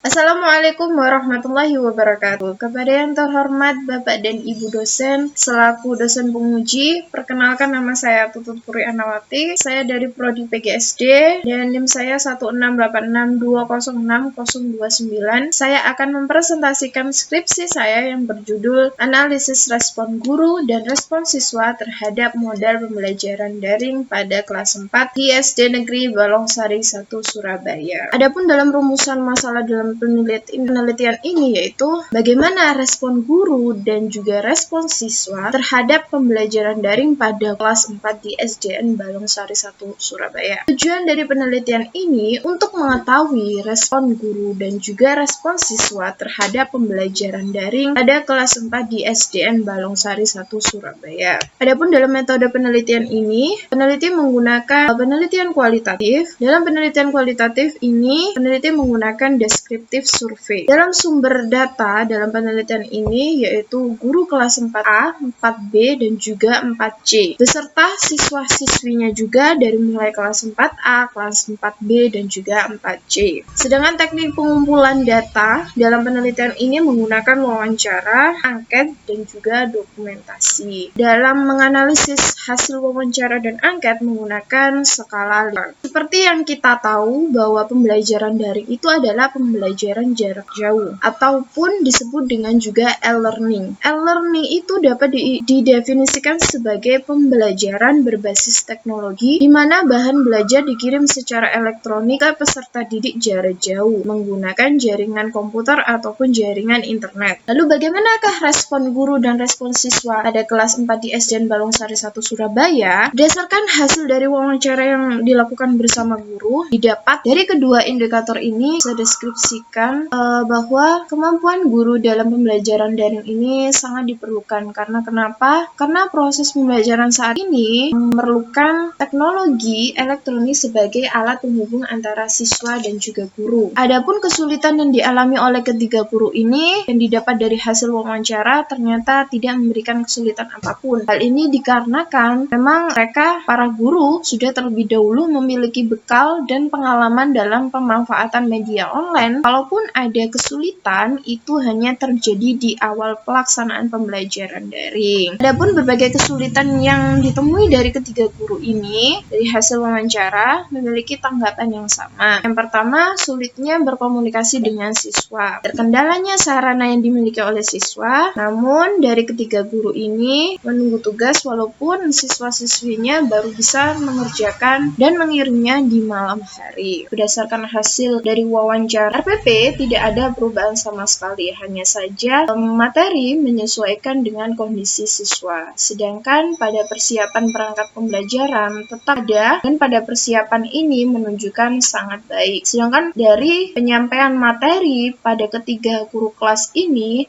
Assalamualaikum warahmatullahi wabarakatuh. Kepada yang terhormat Bapak dan Ibu dosen, selaku dosen penguji, perkenalkan nama saya Tutut Puri Anawati. Saya dari Prodi PGSD dan NIM saya 16862060029. Saya akan mempresentasikan skripsi saya yang berjudul Analisis Respon Guru dan Respon Siswa terhadap Modal Pembelajaran Daring pada kelas 4 di SD Negeri Balongsari 1 Surabaya. Adapun dalam rumusan masalah dalam penelitian ini yaitu bagaimana respon guru dan juga respon siswa terhadap pembelajaran daring pada kelas 4 di SDN Balongsari 1 Surabaya. Tujuan dari penelitian ini untuk mengetahui respon guru dan juga respon siswa terhadap pembelajaran daring pada kelas 4 di SDN Balongsari 1 Surabaya. Adapun dalam metode penelitian ini, peneliti menggunakan penelitian kualitatif. Dalam penelitian kualitatif ini, peneliti menggunakan deskriptif survei. Dalam sumber data dalam penelitian ini yaitu guru kelas 4A, 4B, dan juga 4C, beserta siswa-siswinya juga dari mulai kelas 4A, kelas 4B, dan juga 4C. Sedangkan teknik pengumpulan data dalam penelitian ini menggunakan wawancara, angket, dan juga dokumentasi. Dalam menganalisis hasil wawancara dan angket menggunakan skala Likert. Seperti yang kita tahu bahwa pembelajaran daring itu adalah pembelajaran jarak jauh ataupun disebut dengan juga e-learning. E-learning itu dapat didefinisikan sebagai pembelajaran berbasis teknologi di mana bahan belajar dikirim secara elektronik ke peserta didik jarak jauh menggunakan jaringan komputer ataupun jaringan internet. Lalu bagaimanakah respon guru dan respon siswa pada kelas 4 di SDN Balongsari 1 Surabaya? Berdasarkan hasil dari wawancara yang dilakukan bersama guru, didapat dari kedua indikator ini saya deskripsikan bahwa kemampuan guru dalam pembelajaran daring ini sangat diperlukan. Karena kenapa? Karena proses pembelajaran saat ini memerlukan teknologi elektronik sebagai alat penghubung antara siswa dan juga guru. Adapun kesulitan yang dialami oleh ketiga guru ini yang didapat dari hasil wawancara ternyata tidak memberikan kesulitan apapun. Hal ini dikarenakan memang mereka, para guru, sudah terlebih dahulu memiliki bekal dan pengalaman dalam pemanfaatan media online. Kalaupun ada kesulitan, itu hanya terjadi di awal pelaksanaan pembelajaran daring. Adapun berbagai kesulitan yang ditemui dari ketiga guru ini, dari hasil wawancara, memiliki tanggapan yang sama. Yang pertama, sulitnya berkomunikasi dengan siswa. Terkendalanya sarana yang dimiliki oleh siswa, namun dari ketiga guru ini menunggu tugas walaupun siswa-siswinya baru bisa mengerjakan dan mengirimnya di malam hari. Berdasarkan hasil dari wawancara RPP, tidak ada perubahan sama sekali, hanya saja materi menyesuaikan dengan kondisi siswa. Sedangkan pada persiapan perangkat pembelajaran tetap ada dan pada persiapan ini menunjukkan sangat baik. Sedangkan dari penyampaian materi pada ketiga guru kelas ini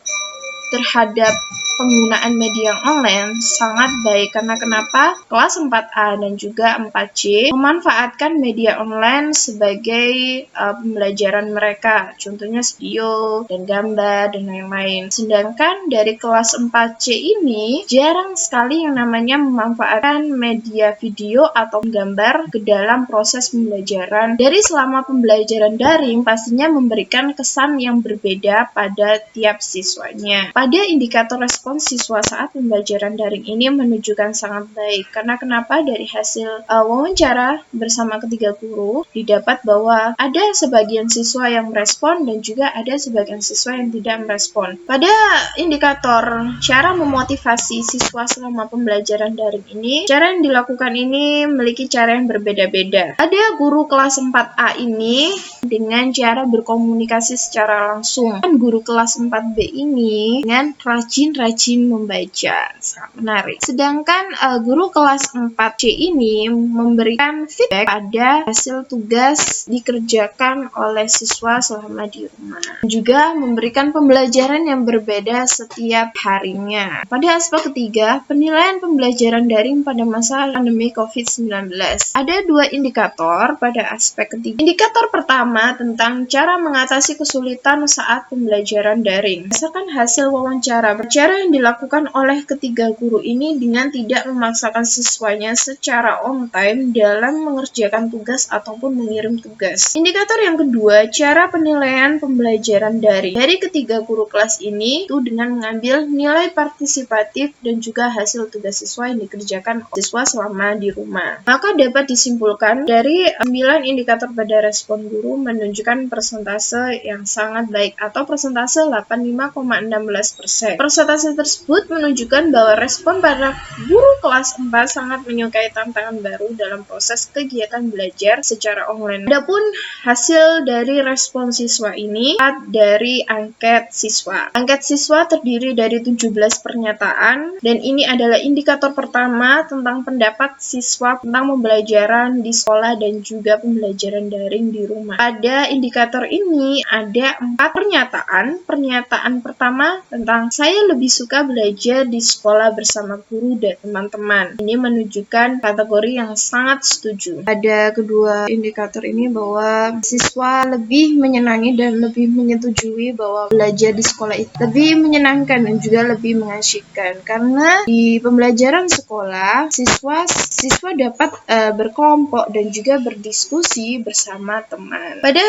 terhadap penggunaan media online sangat baik. Karena kenapa? Kelas 4A dan juga 4C memanfaatkan media online sebagai pembelajaran mereka, contohnya video dan gambar dan lain-lain. Sedangkan dari kelas 4C ini jarang sekali yang namanya memanfaatkan media video atau gambar ke dalam proses pembelajaran. Dari selama pembelajaran daring pastinya memberikan kesan yang berbeda pada tiap siswanya. Pada indikator respon siswa saat pembelajaran daring ini menunjukkan sangat baik. Karena kenapa? Dari hasil wawancara bersama ketiga guru didapat bahwa ada sebagian siswa yang merespon dan juga ada sebagian siswa yang tidak merespon. Pada indikator cara memotivasi siswa selama pembelajaran daring ini, cara yang dilakukan ini memiliki cara yang berbeda-beda. Ada guru kelas 4A ini dengan cara berkomunikasi secara langsung. Dan guru kelas 4B ini dengan rajin-rajin membaca. Sangat menarik. Sedangkan guru kelas 4C ini memberikan feedback pada hasil tugas dikerjakan oleh siswa selama di rumah. Juga memberikan pembelajaran yang berbeda setiap harinya. Pada aspek ketiga, penilaian pembelajaran daring pada masa pandemi COVID-19. Ada dua indikator pada aspek ketiga. Indikator pertama tentang cara mengatasi kesulitan saat pembelajaran daring. Berdasarkan hasil wawancara yang yang dilakukan oleh ketiga guru ini dengan tidak memaksakan siswanya secara on time dalam mengerjakan tugas ataupun mengirim tugas. Indikator yang kedua, cara penilaian pembelajaran daring. Dari ketiga guru kelas ini itu dengan mengambil nilai partisipatif dan juga hasil tugas siswa yang dikerjakan siswa selama di rumah. Maka dapat disimpulkan dari 9 indikator pada respon guru menunjukkan persentase yang sangat baik atau persentase 85,16%. Persentase tersebut menunjukkan bahwa respon para guru kelas 4 sangat menyukai tantangan baru dalam proses kegiatan belajar secara online. Adapun hasil dari respon siswa ini dari angket siswa. Angket siswa terdiri dari 17 pernyataan dan ini adalah indikator pertama tentang pendapat siswa tentang pembelajaran di sekolah dan juga pembelajaran daring di rumah. Pada indikator ini ada 4 pernyataan. Pernyataan pertama tentang saya lebih suka belajar di sekolah bersama guru dan teman-teman. Ini menunjukkan kategori yang sangat setuju. Pada kedua indikator ini bahwa siswa lebih menyenangi dan lebih menyetujui bahwa belajar di sekolah itu lebih menyenangkan dan juga lebih mengasyikkan karena di pembelajaran sekolah siswa dapat berkelompok dan juga berdiskusi bersama teman. Pada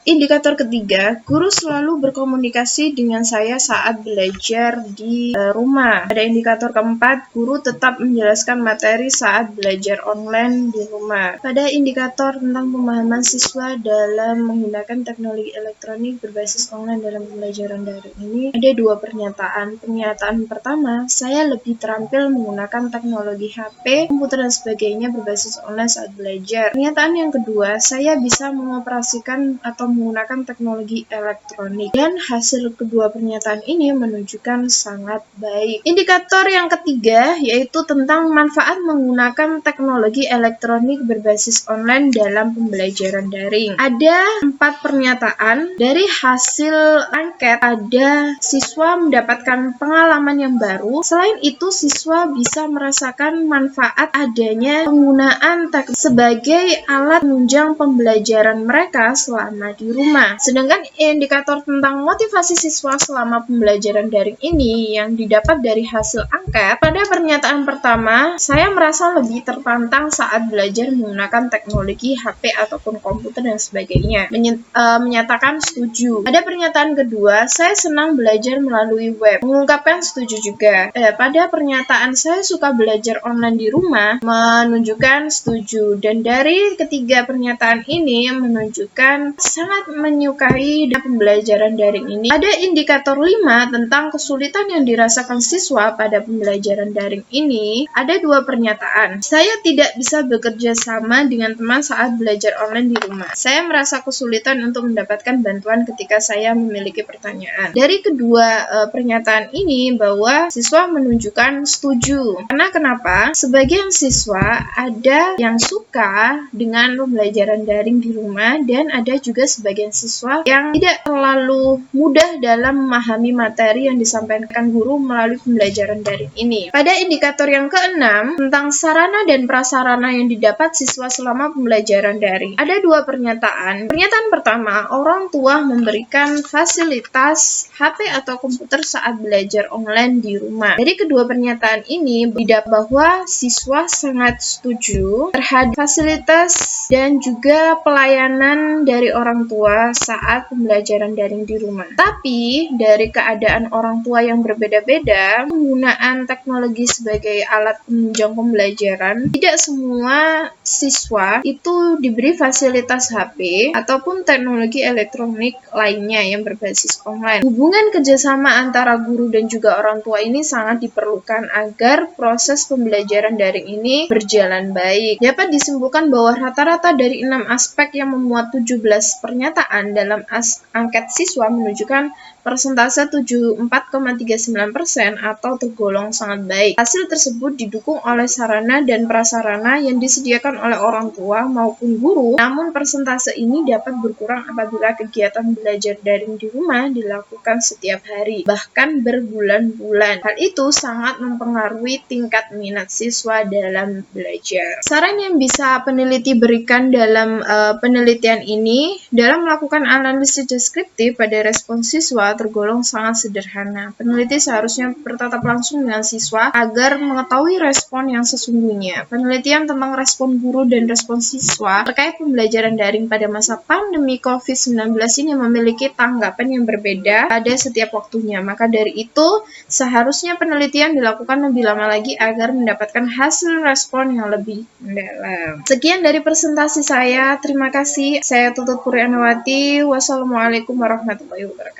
indikator ketiga, guru selalu berkomunikasi dengan saya saat belajar di rumah. Pada indikator keempat, guru tetap menjelaskan materi saat belajar online di rumah. Pada indikator tentang pemahaman siswa dalam menggunakan teknologi elektronik berbasis online dalam pembelajaran daring ini ada 2 pernyataan. Pernyataan pertama, saya lebih terampil menggunakan teknologi HP, komputer dan sebagainya berbasis online saat belajar. Pernyataan yang kedua, saya bisa mengoperasikan atau menggunakan teknologi elektronik. Dan hasil kedua pernyataan ini menunjukkan sangat baik. Indikator yang ketiga yaitu tentang manfaat menggunakan teknologi elektronik berbasis online dalam pembelajaran daring. Ada 4 pernyataan. Dari hasil angket ada siswa mendapatkan pengalaman yang baru. Selain itu siswa bisa merasakan manfaat adanya penggunaan teknologi sebagai alat menunjang pembelajaran mereka selama di rumah. Sedangkan indikator tentang motivasi siswa selama pembelajaran daring ini yang didapat dari hasil angket, pada pernyataan pertama, saya merasa lebih tertantang saat belajar menggunakan teknologi HP ataupun komputer dan sebagainya. Menyatakan setuju. Pada pernyataan kedua, saya senang belajar melalui web. Mengungkapkan setuju juga. Pada pernyataan saya suka belajar online di rumah, menunjukkan setuju. Dan dari ketiga pernyataan ini menunjukkan sangat menyukai pembelajaran daring ini. Ada indikator 5 tentang kesulitan yang dirasakan siswa pada pembelajaran daring ini. Ada 2 pernyataan. Saya tidak bisa bekerja sama dengan teman saat belajar online di rumah. Saya merasa kesulitan untuk mendapatkan bantuan ketika saya memiliki pertanyaan. Dari kedua pernyataan ini bahwa siswa menunjukkan setuju. Karena kenapa? Sebagian siswa ada yang suka dengan pembelajaran daring di rumah dan ada juga sebagian siswa yang tidak terlalu mudah dalam memahami materi yang disampaikan guru melalui pembelajaran daring ini. Pada indikator yang keenam tentang sarana dan prasarana yang didapat siswa selama pembelajaran daring. Ada 2 pernyataan. Pernyataan pertama, orang tua memberikan fasilitas HP atau komputer saat belajar online di rumah. Dari kedua pernyataan ini didapat bahwa siswa sangat setuju terhadap fasilitas dan juga pelayanan dari orang tua saat pembelajaran daring di rumah. Tapi dari keadaan orang tua yang berbeda-beda, penggunaan teknologi sebagai alat penunjang pembelajaran, tidak semua siswa itu diberi fasilitas HP ataupun teknologi elektronik lainnya yang berbasis online. Hubungan kerjasama antara guru dan juga orang tua ini sangat diperlukan agar proses pembelajaran daring ini berjalan baik. Dapat disimpulkan bahwa rata-rata dari 6 aspek yang memuat 17 pernyataan dalam angket siswa menunjukkan persentase 74,39% atau tergolong sangat baik. Hasil tersebut didukung oleh sarana dan prasarana yang disediakan oleh orang tua maupun guru, namun persentase ini dapat berkurang apabila kegiatan belajar daring di rumah dilakukan setiap hari, bahkan berbulan-bulan. Hal itu sangat mempengaruhi tingkat minat siswa dalam belajar. Saran yang bisa peneliti berikan dalam penelitian ini, dalam melakukan analisis deskriptif pada respon siswa tergolong sangat sederhana. Peneliti seharusnya bertatap langsung dengan siswa agar mengetahui respon yang sesungguhnya. Penelitian tentang respon guru dan respon siswa terkait pembelajaran daring pada masa pandemi COVID-19 ini memiliki tanggapan yang berbeda pada setiap waktunya. Maka dari itu, seharusnya penelitian dilakukan lebih lama lagi agar mendapatkan hasil respon yang lebih mendalam. Sekian dari presentasi saya. Terima kasih. Saya Tutut Purianawati. Wassalamualaikum warahmatullahi wabarakatuh.